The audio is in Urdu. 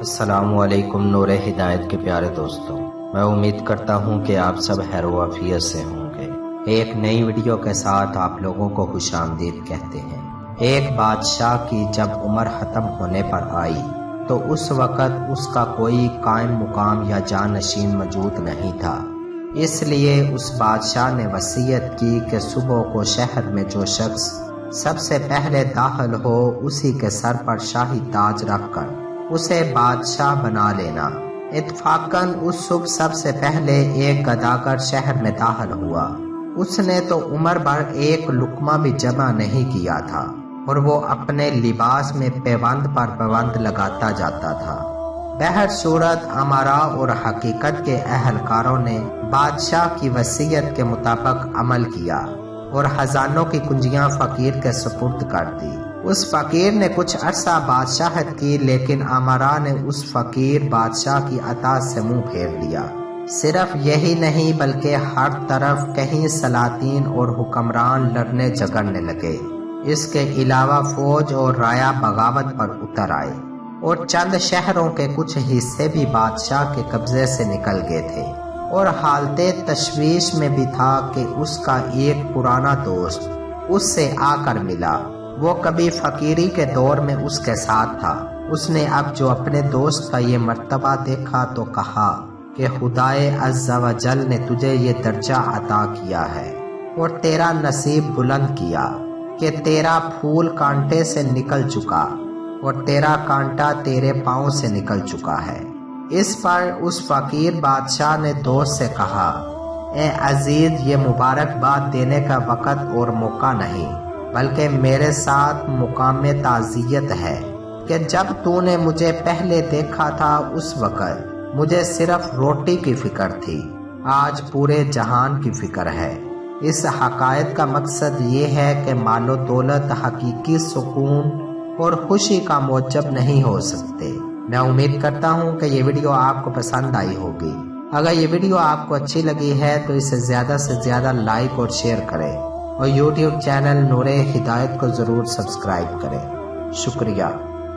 السلام علیکم نور ہدایت کے پیارے دوستوں، میں امید کرتا ہوں کہ آپ سب خیر و عافیت سے ہوں گے۔ ایک نئی ویڈیو کے ساتھ آپ لوگوں کو خوش آمدید کہتے ہیں۔ ایک بادشاہ کی جب عمر ختم ہونے پر آئی تو اس وقت اس کا کوئی قائم مقام یا جانشین موجود نہیں تھا، اس لیے اس بادشاہ نے وصیت کی کہ صبح کو شہر میں جو شخص سب سے پہلے داخل ہو اسی کے سر پر شاہی تاج رکھ کر اسے بادشاہ بنا لینا۔ اتفاقاً اس صبح سب سے پہلے ایک گداگر شہر میں داخل ہوا۔ اس نے تو عمر بھر ایک لقمہ بھی جمع نہیں کیا تھا اور وہ اپنے لباس میں پیوند پر پیوند لگاتا جاتا تھا۔ بہر صورت امراء اور حقیقت کے اہلکاروں نے بادشاہ کی وصیت کے مطابق عمل کیا اور خزانوں کی کنجیاں فقیر کے سپرد کر دی۔ اس فقیر نے کچھ عرصہ بادشاہت کی، لیکن امراء نے اس فقیر بادشاہ کی اطاعت سے منہ پھیر لیا۔ صرف یہی نہیں بلکہ ہر طرف کہیں سلاطین اور حکمران لڑنے جھگڑنے لگے۔ اس کے علاوہ فوج اور رایا بغاوت پر اتر آئے اور چند شہروں کے کچھ حصے بھی بادشاہ کے قبضے سے نکل گئے تھے، اور حالت تشویش میں بھی تھا کہ اس کا ایک پرانا دوست اس سے آ کر ملا۔ وہ کبھی فقیری کے دور میں اس کے ساتھ تھا۔ اس نے اب جو اپنے دوست کا یہ مرتبہ دیکھا تو کہا کہ خدائے عز و جل نے تجھے یہ درجہ عطا کیا ہے اور تیرا نصیب بلند کیا کہ تیرا پھول کانٹے سے نکل چکا اور تیرا کانٹا تیرے پاؤں سے نکل چکا ہے۔ اس پر اس فقیر بادشاہ نے دوست سے کہا، اے عزیز، یہ مبارکباد دینے کا وقت اور موقع نہیں، بلکہ میرے ساتھ مقام تعزیت ہے کہ جب تو نے مجھے پہلے دیکھا تھا اس وقت مجھے صرف روٹی کی فکر تھی، آج پورے جہان کی فکر ہے۔ اس حقائق کا مقصد یہ ہے کہ مال و دولت حقیقی سکون اور خوشی کا موجب نہیں ہو سکتے۔ میں امید کرتا ہوں کہ یہ ویڈیو آپ کو پسند آئی ہوگی۔ اگر یہ ویڈیو آپ کو اچھی لگی ہے تو اسے زیادہ سے زیادہ لائک اور شیئر کریں اور یوٹیوب چینل نور ہدایت کو ضرور سبسکرائب کریں۔ شکریہ۔